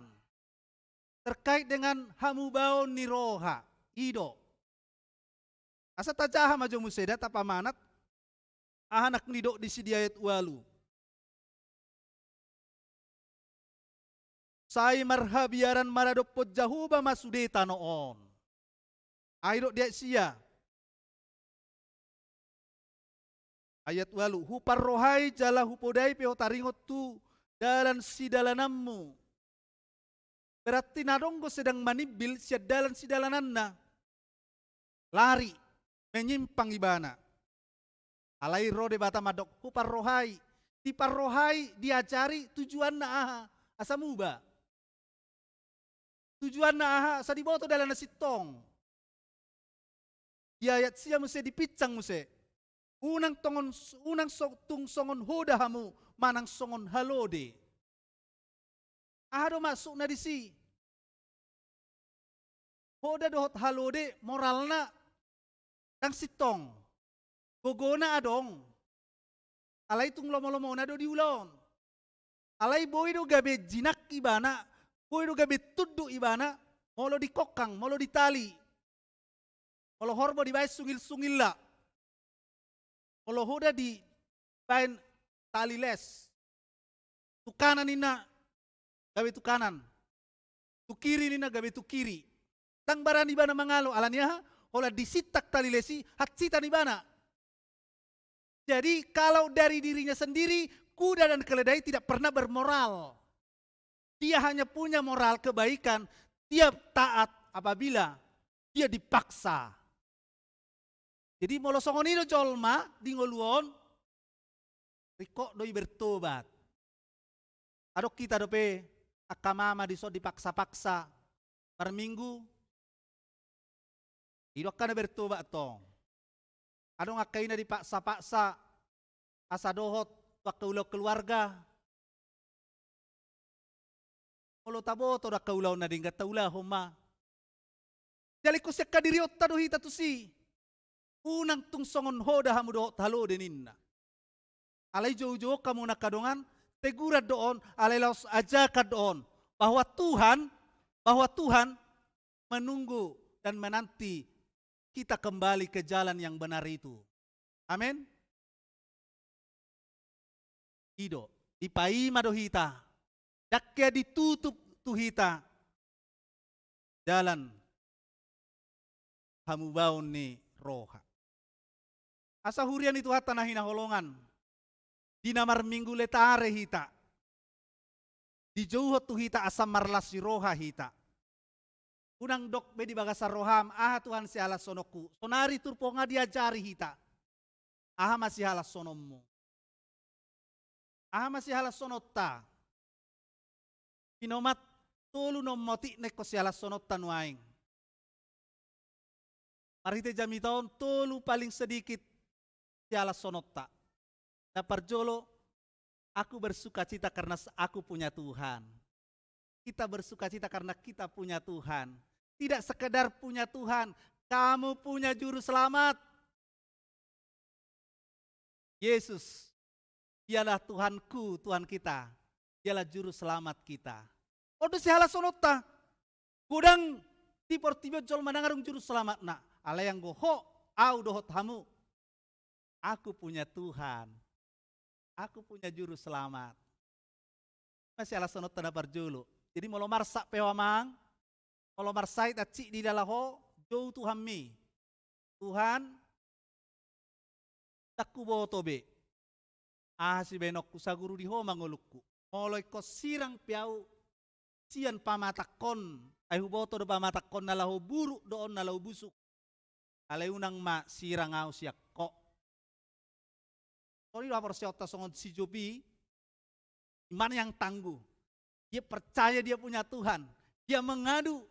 Terkait dengan hamubao niroha, ido. Asa tajaha majo museda tapamanat. Ahanak nido di sidiayat walu. Sai marhabiaran maradoppo jahuba masudeta noon. Airo dia sia. Ayat walu. Hupar rohai jala hupodai peo taringot tu dalan sidalanammu. Berarti nadonggo sedang manibil siad dalan sidalananna. Lari. Menyimpang ibana. Alai rode bata madok. Hupar rohai. Di parrohai diajari tujuan na aha. Asamuba. Tujuan na aha, sa diboto dalam nasitong. Yayat siya muse dipicang muse. Unang tung songon hoda hamu, manang songon halode. Ahado masuk na disi. Hoda dohot halode, moral na. Dang sitong. Gogona adong. Alay tung lomo-lomo na do diulon. Alay boy do gabe jinak ibana. Boy do gabe tuddu ibana, molo di kokang, molo di tali. Molo horbo di bay sungil-sungil la. Molo hoda di bain tali les. Tukanan nina gabe tukanan. Tukiri nina gabe tukiri. Tang barani bana mangalo alania ha, hola disitak tali lesi hatsita ni bana. Jadi kalau dari dirinya sendiri kuda dan keledai tidak pernah bermoral. Dia hanya punya moral kebaikan, dia taat apabila dia dipaksa. Jadi molo songonino jolma di ngoluon, riko doi bertobat. Adok kita dope akamama diso dipaksa-paksa per minggu. Idok kana bertobat tong. Adong akaina dipaksa-paksa asa dohot wakaulau keluarga. Kalau taboto da kaulau na dingga taula homa. Jali ko siya kadiriot ta do hita to si. Unang tung songon hoda hamu do talo deninna. Alay jauh-jauh kamu nak kadongan, tegurat doon, alay laos ajakan doon. Bahwa Tuhan menunggu dan menanti kita kembali ke jalan yang benar itu. Amin. Ido, dipaima do hita. Dakya ditutup tu hita. Jalan hamu baun ni roha. Asa hurian itu hata na hinaholongan. Di namar minggu letare hita. Di jauh tu hita asam marlas si roha hita. Unang dok be di bagasa roham, Tuhan si alas sonoku. Sonari turponga diajari hita. Masih halas sonommu. Masih halas sonotta. Pinomat tolu nomoti neko si halas sonotta nuaing. Marite jami tahun tolu paling sedikit si halas sonotta. Na parjolo, aku bersuka cita karena aku punya Tuhan. Kita bersuka cita karena kita punya Tuhan. Tidak sekedar punya Tuhan, kamu punya juru selamat. Yesus, dialah Tuhanku, Tuhan kita. Dialah juru selamat kita. Odo si halas sonota. Gudang di portibio jol manangarung juru selamat na. Ala yang goho, au dohot hamu. Aku punya Tuhan. Aku punya juru selamat. Masih halas sonota na parjolo. Jadi molo marsak pewamang, molo marsait aci di dalaho, jauh Tuhan mi. Tuhan, takku boto be. Si benokku saguru di ho mangolukku. Molo ko sirang piau, sian pamatakon. Ay huboto do pamatakon nalaho buruk doon nalaho busuk. Alay unang ma sirang au siyak ko. Sorry lapor siya songon si Jobi, mana yang tangguh. Dia percaya dia punya Tuhan. Dia mengadu.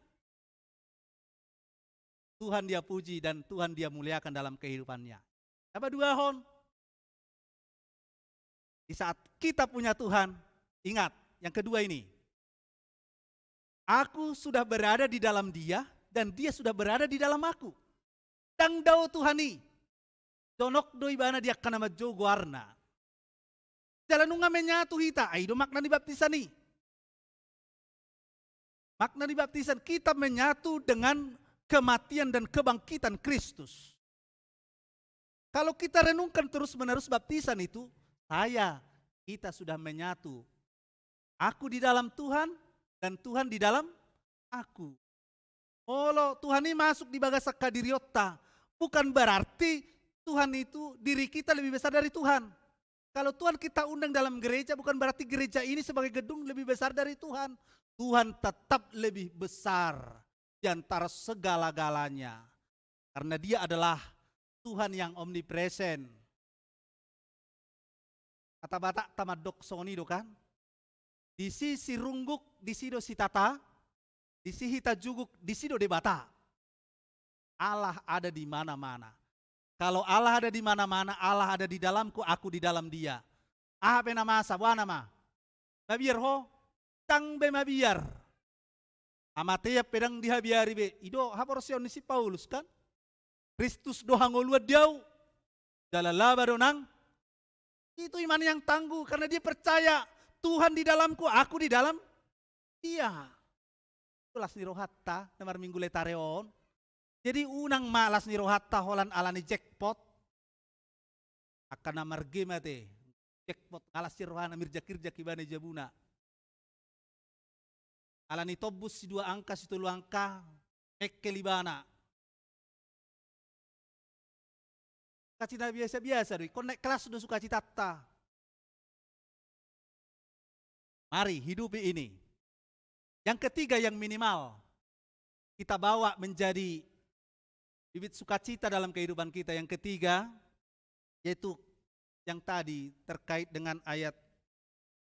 Tuhan dia puji dan Tuhan dia muliakan dalam kehidupannya. Apa dua hon? Di saat kita punya Tuhan, ingat yang kedua ini. Aku sudah berada di dalam dia dan dia sudah berada di dalam aku. Dang dao Tuhani. Donok doi bana dia kana majo guarna. Jalan nunga menyatu hita. Aido makna di baptisan nih. Makna di baptisan kita menyatu dengan kematian dan kebangkitan Kristus. Kalau kita renungkan terus-menerus baptisan itu, kita sudah menyatu. Aku di dalam Tuhan dan Tuhan di dalam aku. Olo Tuhan ini masuk di bagasa kadiriota. Bukan berarti Tuhan itu diri kita lebih besar dari Tuhan. Kalau Tuhan kita undang dalam gereja bukan berarti gereja ini sebagai gedung lebih besar dari Tuhan. Tuhan tetap lebih besar di antara segala-galanya. Karena dia adalah Tuhan yang omnipresent. Kata Batak tamadok sonido kan. Di sisi rungguk, di sido si tata, di sisi hita juguk, di sido de bata. Allah ada di mana-mana. Kalau Allah ada di mana-mana, Allah ada di dalamku, aku di dalam dia. Apa nama sabuana ma? Mabiar ho, tang be mabiar. Amateya pedang dihabiari be. Ido haporsion ni si Paulus kan? Kristus dohang uluad diau. Dalalaba donang. Itu iman yang tangguh karena dia percaya Tuhan di dalamku, aku di dalam dia. Itulah ni rohatta namar minggu letareon. Jadi unang malas ni rohatta holan alani jackpot. Akan namar game ate. Jackpot alas si rohana mirjakir jakibane jabuna. Alani tobus si 2 angka si 3 angka. Ekke libana. Sukacita biasa-biasa doi. Kau naik kelas sudah sukacita ta. Mari hidupi ini. Yang ketiga yang minimal. Kita bawa menjadi bibit sukacita dalam kehidupan kita. Yang ketiga. Yaitu yang tadi terkait dengan ayat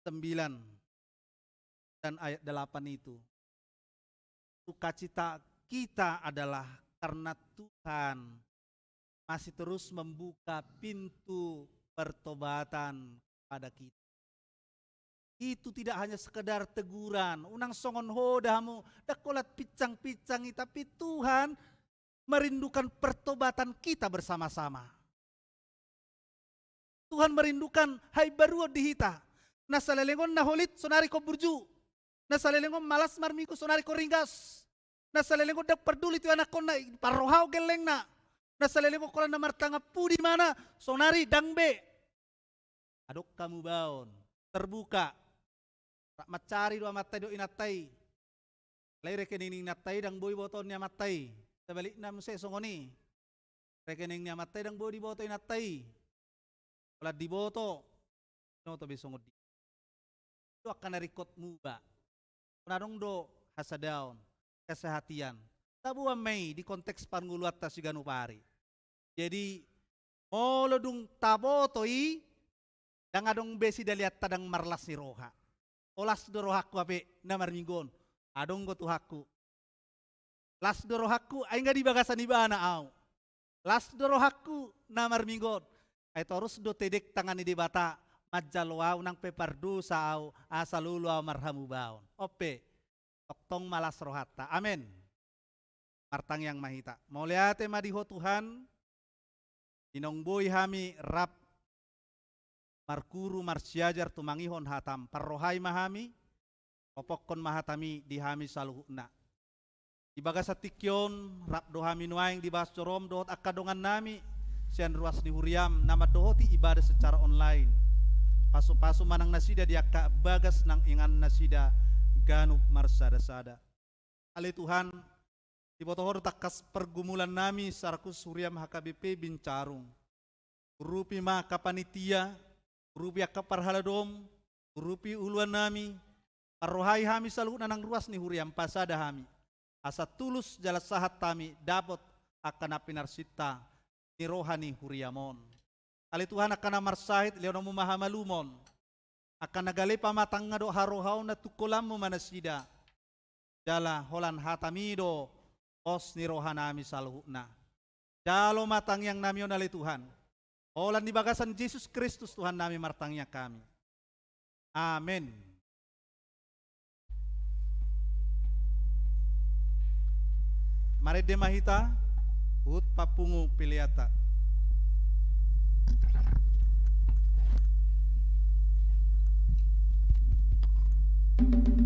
9 dan ayat 8 itu. Sukacita kita adalah karena Tuhan masih terus membuka pintu pertobatan pada kita. Itu tidak hanya sekedar teguran, unang songon hodamu, dakolat picang-picang, tapi Tuhan merindukan pertobatan kita bersama-sama. Tuhan merindukan hai baruo dihita. Nasalelengon naholit sonari ko burju. Nasalelengon malas marmiku sonari ko ringgas. Nasalelengon dak peduli tu anak ko na parohaw geleng na. Nasalelengon ko na martanga pudi mana sonari dangbe. Adok kamu baon terbuka. Tak macari dua matai do inatai. Lai rekening natai dang boy boton nya matai. Sebalik nam se songoni. Rekening nya matai dang boy di boto inatai. Kalau diboto, no to besong di. Itu akan narikot muba. Penadong do hasadaon, kesehatian. Tabuan Mei di konteks panguluat tas siganu pari. Jadi molo dung taboto i, dang adong besi daliat tadang marlas ni roha. Olas do rohaku ape namar minggon. Adong go tuhaku. Las do rohaku ay nga di bagasan ibana au. Las do rohaku namar minggon. Ay torus do tedek tangan di bata majalwa unang pepardu sao asalulu marhamu baon. Ope toktong malas rohata. Amin. Martang yang mahita. Mauliate madiho Tuhan. Dinongboy hami rap markuru marsiajar tumangihon hatam parrohai mahami popokon mahatami di hami saluhuna. Di bagasa tikyon rap dohami nuaing di bas corom dohot akadongan nami. Sian ruas di Huriam nama dohoti ibadah secara online. Pasu-pasu manang nasida diaka bagas nang ingan nasida ganup marsada-sada. Ale Tuhan di botohor takas pergumulan nami sarakus Huriam HKBP Bincarung. Rupi ma kapanitia, rupi akaparhaladom, rupi uluan nami, arrohai hami saluh nanang ruas ni Huriam pasada hami. Asa tulus jala sahat tami dapat akan apinarsita ni rohani Huriamon. Ali Tuhan akan namar sahid leonamu mahamalumon. Akan nagali pamatang nga do harohaw na tukulam mo manasida. Jala holan hatamido os ni rohanami saluhna. Jalo matang yang namion ali Tuhan. Holan di bagasan Yesus Kristus Tuhan nami martangnya kami. Amin. Mari demahita. Ut papungu piliata. Thank you.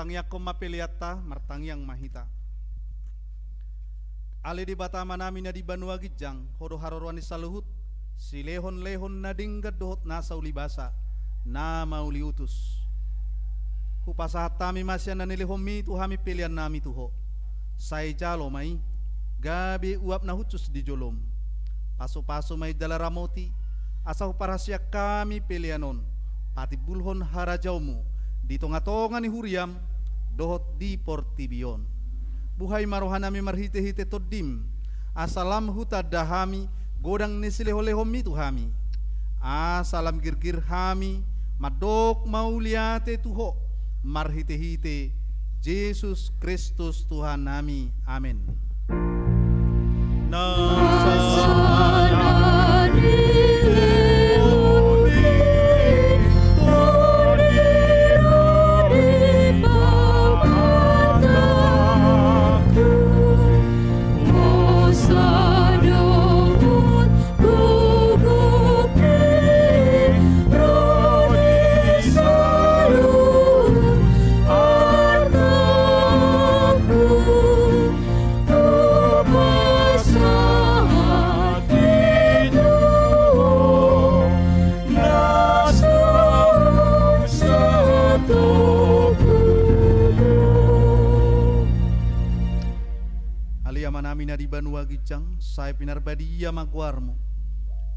martangyak ko mapiliata, martangyang mahita. Ale di batama namin na di banua gijang, hodo haroruan ni saluhut, si lehon-lehon na dinggad dohot nasa ulibasa, na mauliutus. Hupasahat tami masyan na nilihomi tuhami pilihan nami tuho. Say jalo may, gabi uap na hutus di jolom. Paso-paso may dalaramoti, asa huparasya kami pilihanon, pati bulhon harajawmu, dito nga tonga ni huriam, dohot di portibion. Buhay marohan nami marhite-hite todim, asalam huta dahami, godang nisileho-leho mitu hami. Asalam girgir hami, madok mauliate tuho, marhite-hite, Yesus Kristus Tuhan nami. Amin. Banua gijang, say pinarbadiya magwarmo,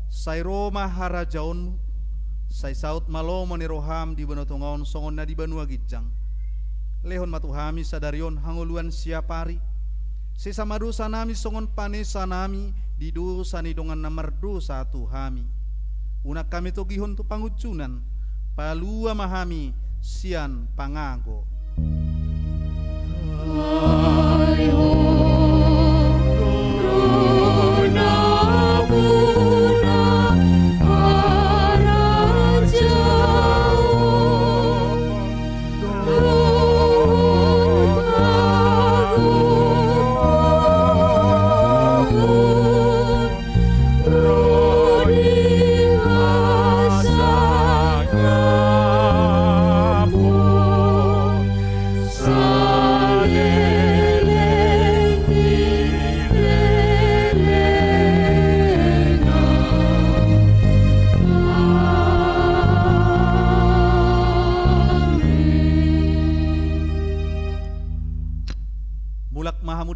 say Roma harajaonmu, say saut malomo ni roham di banotongon songon na di banua gijang. Lehon matuhami sadarion hanguluan siapari, si samadusa nami songon panesa nami di dosa ni dongan na merdosa tuhami. Unak kami togihon tu pangucunan, palua mahami sian pangago.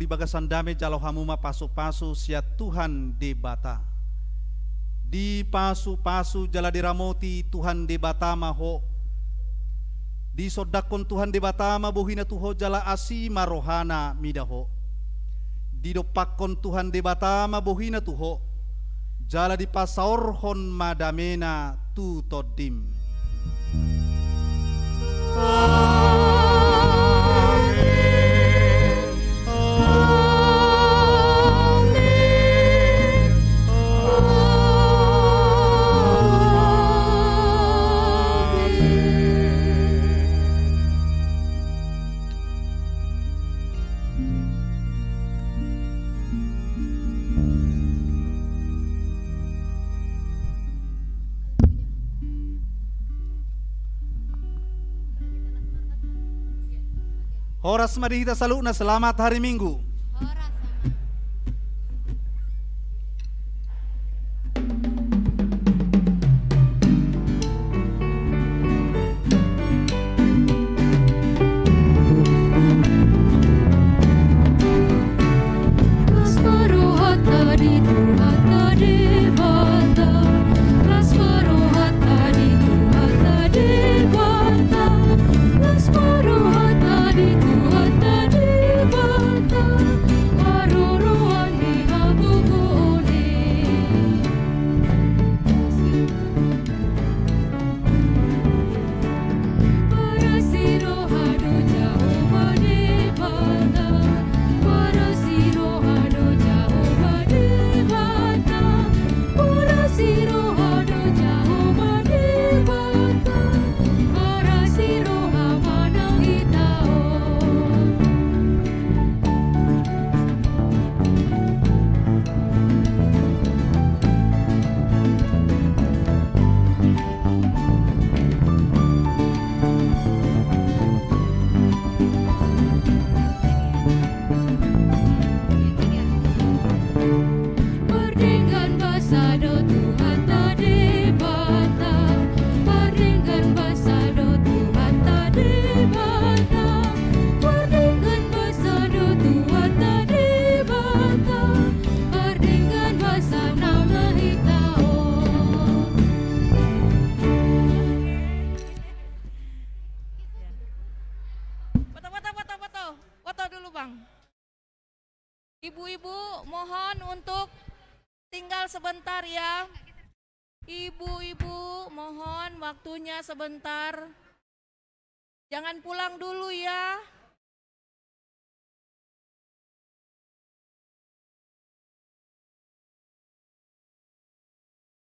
Bagasan dame jalo hamuma pasu-pasu sia Tuhan debata. Di pasu-pasu jala diramoti Tuhan debata maho. Di sodakon Tuhan debata mabuhina tuho jala asi marohana midaho. Di dopakon Tuhan debata mabuhina tuho jala di pasaorhon madamena tu todim. Horas mari kita saluna selamat hari Minggu. Horas sama. Las Ibu-ibu mohon untuk tinggal sebentar ya. Ibu-ibu mohon waktunya sebentar. Jangan pulang dulu ya.